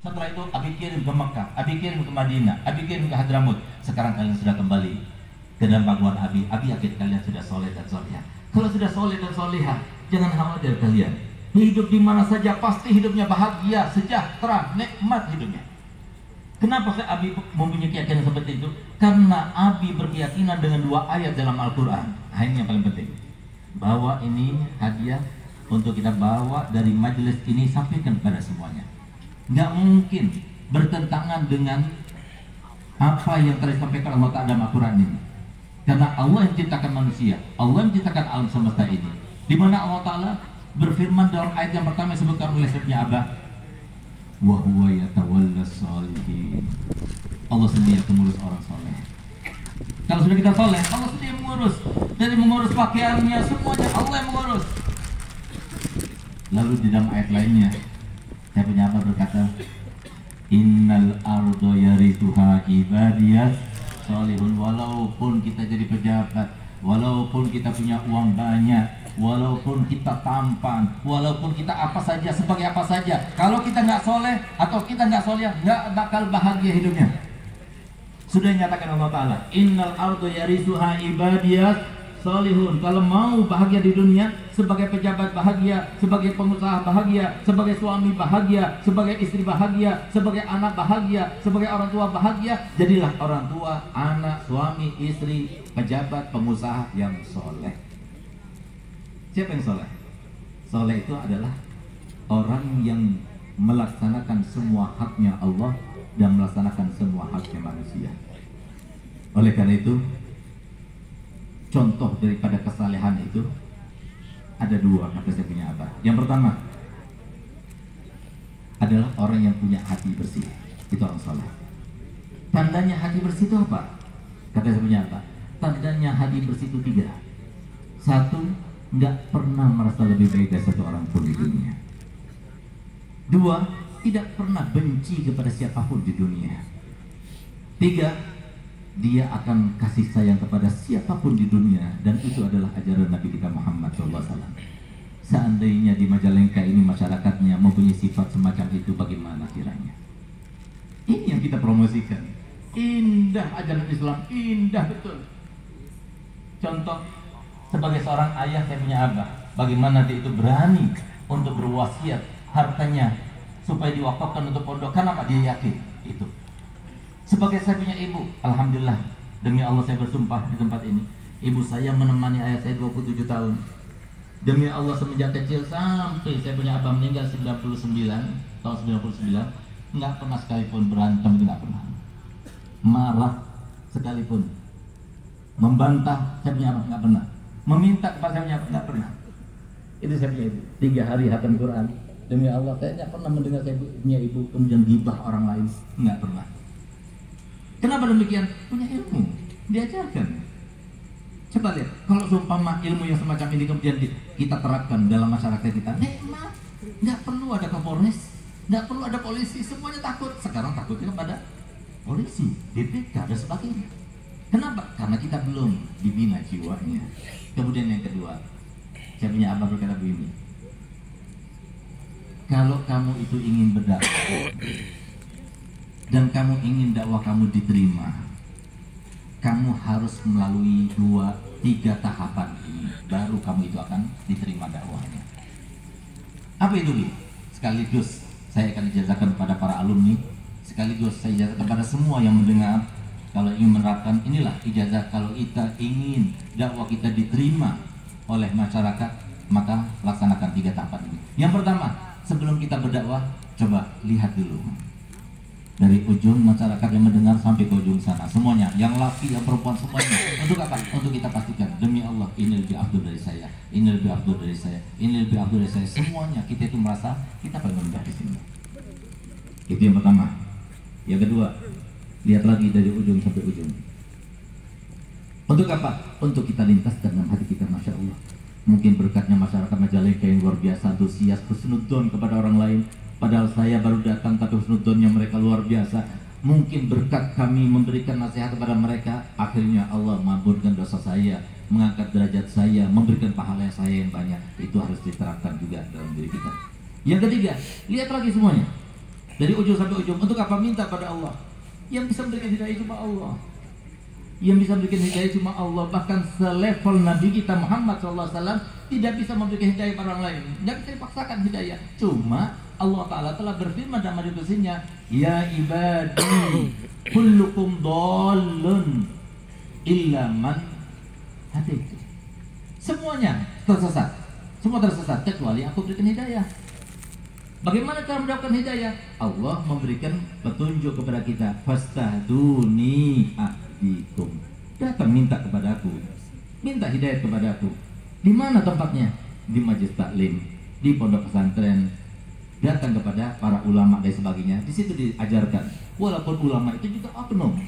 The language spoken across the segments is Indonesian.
Setelah itu Abi kirim ke Mekah, Abi kirim ke Madinah, Abi kirim ke Hadramut. Sekarang kalian sudah kembali ke dalam pangkuan Abi. Abi yakin kalian sudah soleh dan solehah. Kalau sudah soleh dan solehah, jangan khawatir kalian. Hidup di mana saja pasti hidupnya bahagia, sejahtera, nikmat hidupnya. Kenapa saya Abi mempunyai keyakinan seperti itu? Karena Abi berkeyakinan dengan 2 ayat dalam Al-Quran. Ini yang paling penting. Bahwa ini hadiah untuk kita bawa dari majelis ini, sampaikan kepada semuanya. Nggak mungkin bertentangan dengan apa yang telah disampaikan Allah Ta'ala dalam Al-Quran ini. Karena Allah yang menciptakan manusia, Allah yang menciptakan alam semesta ini. Di mana Allah Ta'ala berfirman dalam ayat yang pertama disebutkan oleh Sayyidina Abah, wa huwa yatawallas shalihin. Allah sendiri yang mengurus orang soleh. Kalau sudah kita soleh, Allah sendiri mengurus. Dari mengurus pakaiannya, semuanya Allah yang mengurus. Lalu di dalam ayat lainnya, saya punya apa berkata, innal ardo yarithuha ibadiyas sholihun. Walaupun kita jadi pejabat, walaupun kita punya uang banyak, walaupun kita tampan, walaupun kita apa saja, sebagai apa saja, kalau kita nggak soleh atau kita nggak soleh, nggak bakal bahagia hidupnya. Sudah dinyatakan Allah Ta'ala, innal ardo yarithuha ibadiyas solihun. Kalau mau bahagia di dunia, sebagai pejabat bahagia, sebagai pengusaha bahagia, sebagai suami bahagia, sebagai istri bahagia, sebagai anak bahagia, sebagai orang tua bahagia, jadilah orang tua, anak, suami, istri, pejabat, pengusaha yang soleh. Siapa yang soleh? Soleh itu adalah orang yang melaksanakan semua haknya Allah dan melaksanakan semua haknya manusia. Oleh karena itu, contoh daripada kesalehan itu ada 2, kata saya punya Abah. Yang pertama adalah orang yang punya hati bersih, itu orang soleh. Tandanya hati bersih itu apa? Kata saya punya Abah, tandanya hati bersih itu 3. 1, nggak pernah merasa lebih baik dari satu orang pun di dunia. 2, tidak pernah benci kepada siapapun di dunia. 3, dia akan kasih sayang kepada siapapun di dunia, dan itu adalah ajaran Nabi kita Muhammad SAW. Seandainya di Majalengka ini masyarakatnya mempunyai sifat semacam itu, bagaimana kiranya? Ini yang kita promosikan. Indah ajaran Islam, indah betul. Contoh, sebagai seorang ayah saya punya Abah, bagaimana dia itu berani untuk berwasiat hartanya supaya diwakafkan untuk pondok. Kenapa? Dia yakin itu. Sebagai saya punya ibu, alhamdulillah, demi Allah saya bersumpah di tempat ini, ibu saya menemani ayah saya 27 tahun. Demi Allah, semenjak kecil sampai saya punya Abah meninggal 99, tahun 99, nggak pernah sekalipun berantem, nggak pernah. Marah sekalipun, membantah saya punya Abah nggak pernah, meminta kepada saya punya Abah nggak pernah. Itu saya punya ibu. 3 hari hatam Quran. Demi Allah, saya nggak pernah mendengar saya punya ibu kemudian gibah orang lain, nggak pernah. Kenapa demikian? Punya ilmu, diajarkan. Coba lihat, kalau seumpama ilmu yang semacam ini kemudian kita terapkan dalam masyarakat kita, nikmat. Nggak perlu ada Kapolres, nggak perlu ada polisi, semuanya takut. Sekarang takutnya kepada polisi, BPK dan sebagainya. Kenapa? Karena kita belum dibina jiwanya. Kemudian yang kedua, saya punya Abah berkata begini, kalau kamu itu ingin berdakwah dan kamu ingin dakwah kamu diterima, kamu harus melalui 2-3 tahapan ini, baru kamu itu akan diterima dakwahnya. Apa itu, Bi? Sekaligus saya akan ijazahkan kepada para alumni, sekaligus saya ijazahkan kepada semua yang mendengar. Kalau ingin menerapkan, inilah ijazah. Kalau kita ingin dakwah kita diterima oleh masyarakat, maka laksanakan 3 tahapan ini. Yang pertama, sebelum kita berdakwah, coba lihat dulu dari ujung masyarakat yang mendengar sampai ke ujung sana, semuanya, yang laki, yang perempuan, semuanya. Untuk apa? Untuk kita pastikan, demi Allah, ini lebih afdal dari saya, ini lebih afdal dari saya, ini lebih afdal dari saya. Semuanya kita itu merasa kita paling rendah di sini. Itu yang pertama. Yang kedua, lihat lagi dari ujung sampai ujung. Untuk apa? Untuk kita lintas dalam hati kita, masya Allah. Mungkin berkatnya masyarakat Majalengka yang luar biasa, antusias, husnudzon kepada orang lain. Padahal saya baru datang, tapi husnudzonnya mereka luar biasa. Mungkin berkat kami memberikan nasihat kepada mereka, akhirnya Allah mengampunkan dosa saya, mengangkat derajat saya, memberikan pahala saya yang banyak. Itu harus diterapkan juga dalam diri kita. Yang ketiga, lihat lagi semuanya. Dari ujung sampai ujung. Untuk apa? Minta pada Allah. Yang bisa memberikan hidayah cuma Allah. Yang bisa memberikan hidayah cuma Allah. Bahkan selevel Nabi kita Muhammad SAW tidak bisa memberikan hidayah pada orang lain. Tidak bisa dipaksakan hidayah. Cuma Allah Ta'ala telah berfirman dalam hadis-nya, ya ibadi kullukum dhalun illa man hadaitu. Semuanya tersesat. Semua tersesat kecuali aku berikan hidayah. Bagaimana cara mendapatkan hidayah? Allah memberikan petunjuk kepada kita. Fastahduni ahdikum. Datang minta kepadaku. Minta hidayah kepadaku. Di mana tempatnya? Di majelis taklim, di pondok pesantren. Datang kepada para ulama dan sebagainya. Di situ diajarkan. Walaupun ulama itu juga oknum.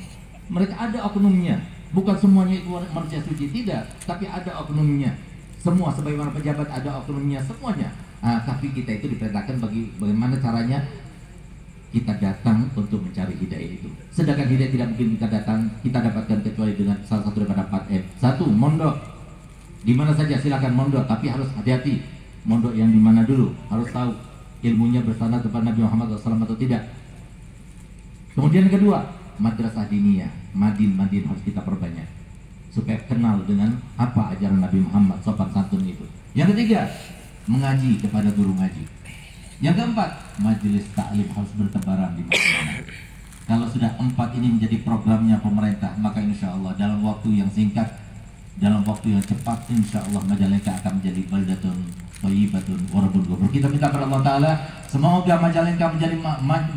Mereka ada oknumnya. Bukan semuanya itu manusia suci, tidak. Tapi ada oknumnya. Semua sebagaimana pejabat ada oknumnya, semuanya. Tapi kita itu diperintahkan bagaimana caranya kita datang untuk mencari hidayah itu. Sedangkan hidayah tidak mungkin kita dapatkan kecuali dengan salah satu daripada 4M. Satu, mondok. Di mana saja silakan mondok, tapi harus hati-hati. Mondok yang di mana dulu, harus tahu ilmunya bersanad kepada Nabi Muhammad SAW atau tidak. Kemudian yang kedua, madrasah diniyah, madin harus kita perbanyak supaya kenal dengan apa ajaran Nabi Muhammad sopan santun itu. Yang ketiga, mengaji kepada guru ngaji. Yang keempat, majelis taklim harus bertebaran di mana-mana. Kalau sudah 4 ini menjadi programnya pemerintah, maka insya Allah dalam waktu yang singkat, dalam waktu yang cepat, insya Allah Majalengka akan menjadi baldatun thayyibatun wa rabbun ghafur. Kita minta kepada Allah Ta'ala, semoga Majalengka menjadi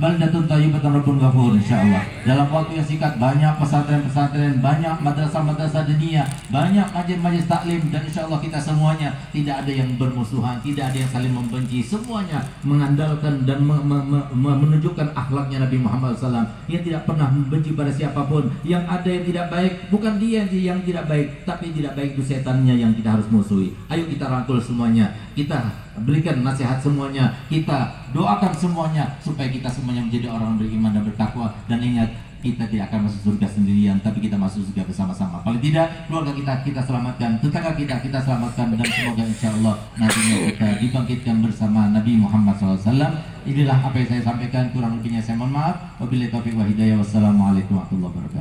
baldatun thayyibatun rabbun ghafur, insya Allah. Dalam waktu yang singkat, banyak pesantren-pesantren, banyak madrasah-madrasah dunia, banyak majelis taklim, dan insya Allah kita semuanya tidak ada yang bermusuhan, tidak ada yang saling membenci, semuanya mengandalkan dan menunjukkan akhlaknya Nabi Muhammad SAW yang tidak pernah membenci pada siapapun. Yang ada yang tidak baik, bukan dia yang tidak baik, tapi tidak baik itu setannya yang kita harus musuhi. Ayo kita rangkul semuanya, kita berikan nasihat semuanya, kita doakan semuanya supaya kita semuanya menjadi orang beriman dan bertakwa. Dan ingat, kita tidak akan masuk surga sendirian, tapi kita masuk surga bersama-sama. Paling tidak keluarga kita selamatkan, tetangga kita selamatkan, dan semoga insya Allah nantinya kita dibangkitkan bersama Nabi Muhammad SAW. Inilah apa yang saya sampaikan, kurang lebihnya saya mohon maaf. Wabillahi taufiq wa hidayah. Wassalamualaikum warahmatullahi wabarakatuh.